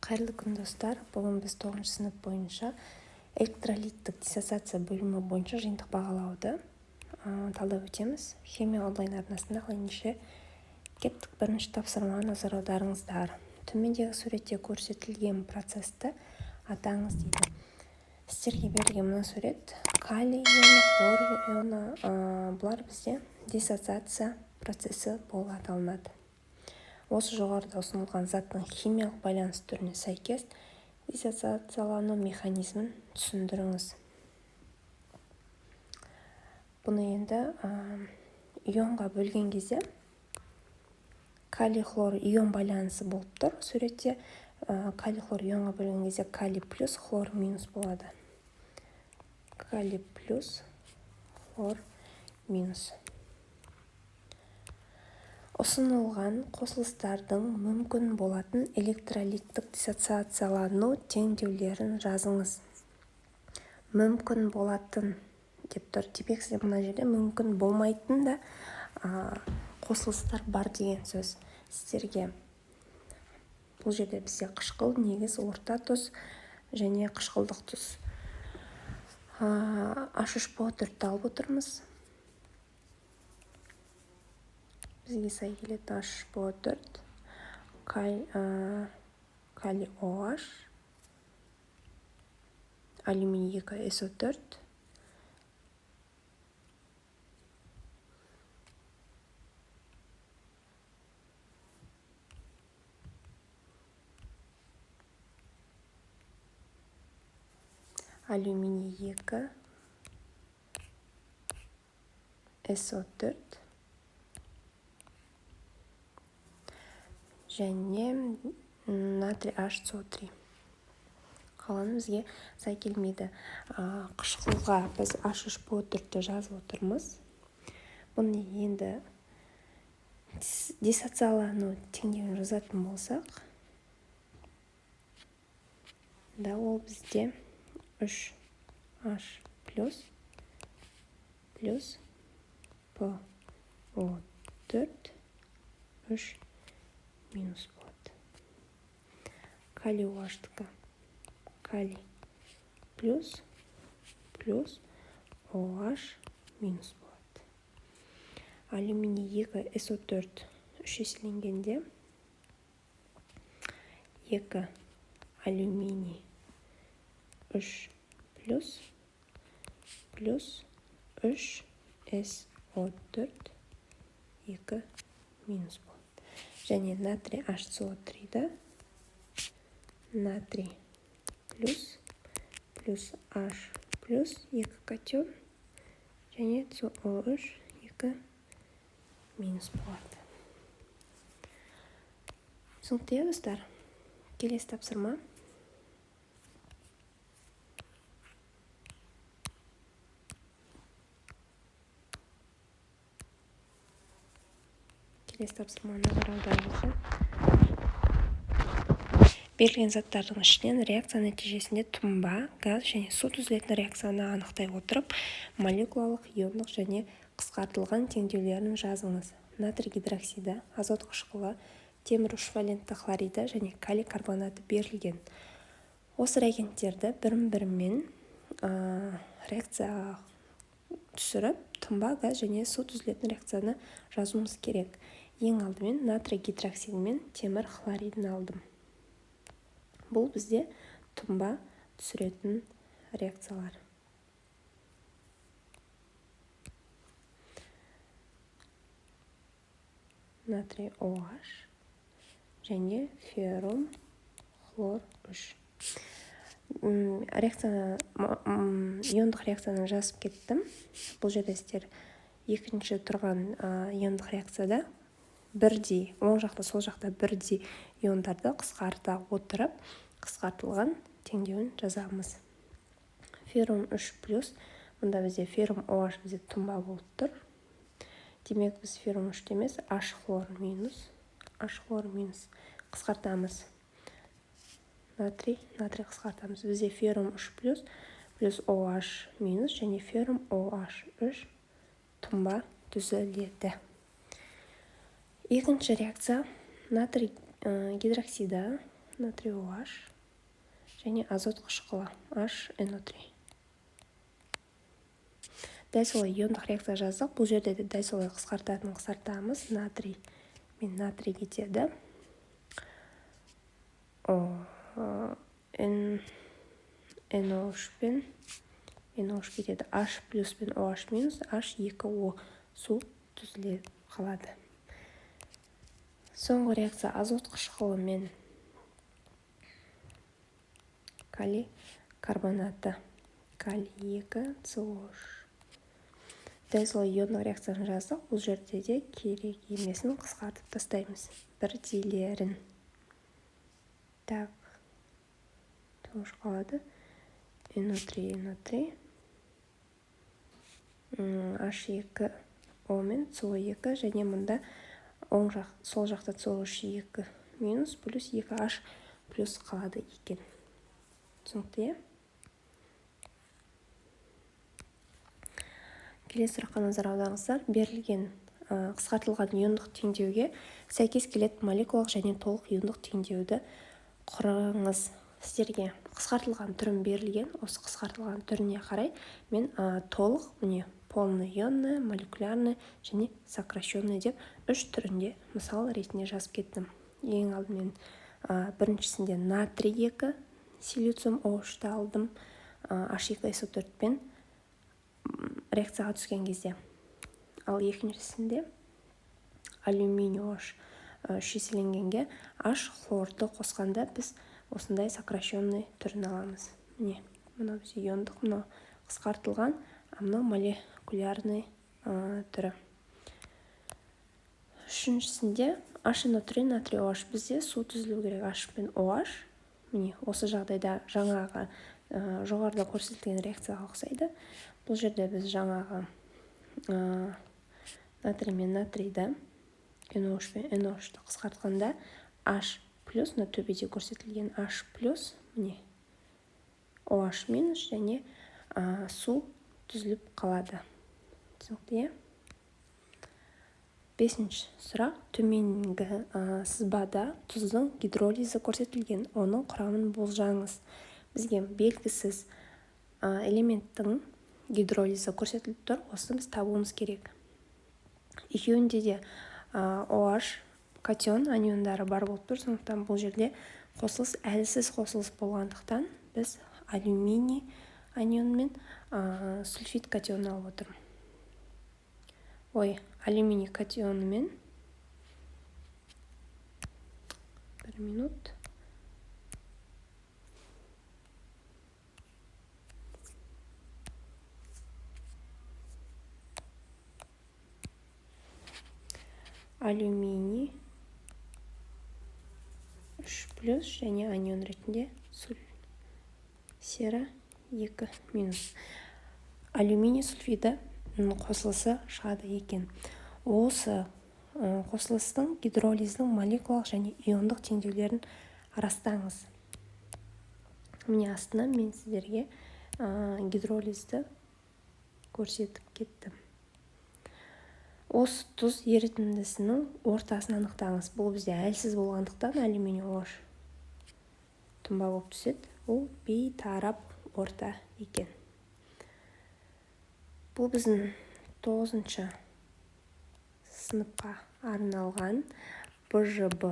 Қайырлы күн достар. Бүгін біз 9 сынып бойынша электролиттік диссоциация бөлімі бойынша жиынтық бағалауды талдап өтеміз. Химия онлайн арнасында ендеше кеттік. Бірінші тапсырмаға назар аударыңыздар. Төмендегі суретте көрсетілген процесті атаңыз дейді. Сіздерге берілген мына сурет калий ионы, хлор ионы, бұлар бізде диссоциация процесі болып аталынады. Осы жоғарыда ұсынылған заттың химиялық байланыс түріне сәйкес диссоциациялану механизмін түсіндіріңіз. Бұны енді ионға бөлген кезде калий-хлор ион байланысы болып тұр. Суретте калий-хлор ионға бөлген кезде калий плюс хлор минус болады. Калий плюс хлор минус. Ұсынылған қосылыстардың мүмкін болатын электролиттік диссоциациялану теңдеулерін жазыңыз. Мүмкін болатын деп тұр. Демек сізде мына жерде мүмкін болмайтын да қосылыстар бар деген сөз. Сіздерге бұл жерде бізде қышқыл, негіз, орта тұз және қышқылдық тұз. H3PO4 алып отырмыз. Бізге сай келеді H3PO4, калий OH, алюминий 2 SO4, алюминий 2 SO4 және натрий HCO3. Қаланы бізге сай келмейді. Қышқылға біз H3PO4 жазып отырмыз. Бұны енді диссоциациялану теңдеуін жазатын болсақ, да ол бізде 3H плюс PO4 3 минус болады. Калий OH-тікі калий плюс OH минус болады. Алюминий 2 SO4 3 еселенгенде 2 алюминий 3 плюс 3 SO4 2 минус болады. Және натрий HCO3-да натрий плюс H плюс 2 катион және COH 2 минус болады. Түсінікті достар. Келесі тапсырма. Берілген заттардың ішінен реакция нәтижесінде тұнба, газ және су түзілетін реакцияны анықтай отырып, молекулалық, иондық және қысқартылған теңдеулерін жазыңыз. Натрий гидроксиді, азот қышқылы, темір үш валентті хлориді және калий карбонаты берілген. Осы реагенттерді бірін-бірімен реакцияға түсіріп, тұнба, газ және су түзілетін реакцияны жазуымыз керек. Ең алдымен натрий гидроксиді мен темір хлоридін алдым. Бұл бізде тұнба түсіретін реакциялар. Натрий OH және феррум хлор 3. Иондық реакцияны жазып кеттім. Бұл жерде сіздер екінші тұрған иондық реакцияда бірдей, оң жақта, сол жақта бірдей иондарды қысқарта отырып, қысқартылған теңдеуін жазамыз. Феррум 3 плюс, мұнда бізде феррум OH бізде тұнба болып тұр. Демек біз феррум 3 емес, H хлор минус қысқартамыз. Натрий қысқартамыз. Бізде феррум 3 плюс OH минус және феррум OH 3 тұнба түзіледі. Екінші реакция натрий гидроксиді, натрий OH және азот қышқылы HNO3. Дәл солай иондық реакция жаздық. Бұл жерде де дәл солай қысқартамыз. Натрий мен натрий кетеді. NO3 пен NO3 кетеді. H плюс пен OH минус H2O су түзіле қалады. Соңғы реакция азот қышқылы мен калий карбонаты. Калий 2 CO3. Дәл солай иондық реакцияны жаздық. Бұл жерде де керек емесін қысқартып тастаймыз. Бірдейлерін. Так. Тоғыш қалады. NO3, H2O мен CO2 және мұнда сол жақта CO3 2 минус плюс 2H плюс қалады екен. Түсінікті, е? Келесі сұраққа назар аударыңыздар. Берілген қысқартылған иондық теңдеуге сәйкес келетін молекулалық және толық иондық теңдеуді құрыңыз. Сіздерге қысқартылған түрін берілген. Осы қысқартылған түріне қарай мен толық, полный ионный, молекулярный және сокращенный деп 3 түрінде мысал ретінде жазып кеттім. Ең алдымен біріншісінде натрий 2 силициум OH-ты алдым. H2SO4 пен реакцияға түскен кезде. Ал екіншісінде алюминий OH еселенгенге H хлорды қосқанда біз осындай сокращенный түрін аламыз. Міне, мынау бізде иондық, мынау қысқартылған, мынау молекулярный түрі. Үшіншісінде HNO3 натрий OH бізде су түзілу керек. H пен OH. Міне, осы жағдайда жаңағы жоғарыда көрсетілген реакцияға ұқсайды. Бұл жерде біз жаңағы натрий мен натрийді NO3 пен NO3-ті қысқартқанда H плюс, төбеде көрсетілген H плюс, міне, OH минус және су түзіліп қалады. Түсінікті, е? 5-ші сұрақ. Төменгі сызбада тұздың гидролизі көрсетілген. Оның құрамын болжаңыз. Бізге белгісіз элементтің гидролизі көрсетіліп тұр. Осыны біз табуымыз керек. Екеуінде де OH катион аниондары бар болып тұр. Сондықтан бұл жерде қосылыс әлсіз қосылыс болғандықтан біз алюминий анион мен сульфид катионы алып отырмыз. Алюминий катионы мен 1 минут. Алюминий 3 плюс және анион ретінде сера 2 минус. Алюминий сульфиді қосылысы шығады екен. Осы қосылыстың гидролиздің молекулалық және иондық теңдеулерін растаңыз. Міне астынан мен сіздерге гидролизді көрсетіп кеттім. Осы тұз ерітіндісінің ортасын анықтаңыз. Бұл бізде әлсіз болғандықтан алюминий OH тұнба болып түседі. Ол бейтарап орта екен. Бұл біздің 9-шы сыныпқа арналған БЖБ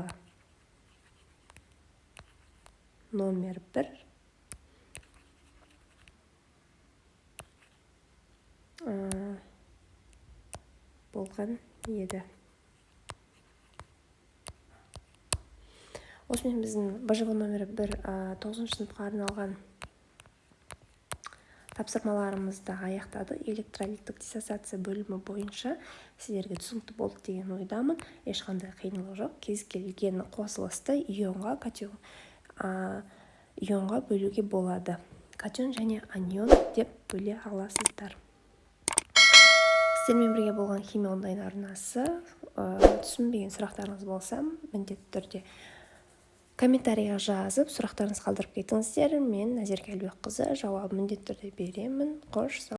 номер 1 болған еді. Осымен біздің БЖБ номер 1 9-шы сыныпқа арналған тапсырмаларымызды аяқтады. Электролиттік диссоциация бөлімі бойынша сіздерге түсінікті болды деген ойдамын. Ешқандай қиындық жоқ. Кез келген қосылысты ионға бөлуге болады. Катион және анион деп бөле аласыздар. Сіздермен бірге болған химия онлайн арнасы. Түсінбеген сұрақтарыңыз болса, міндетті түрде комментарийға жазып, сұрақтарыңыз қалдырып кетіңіздер. Мен Назерке Әлбекқызы жауабын міндетті түрде беремін. Қош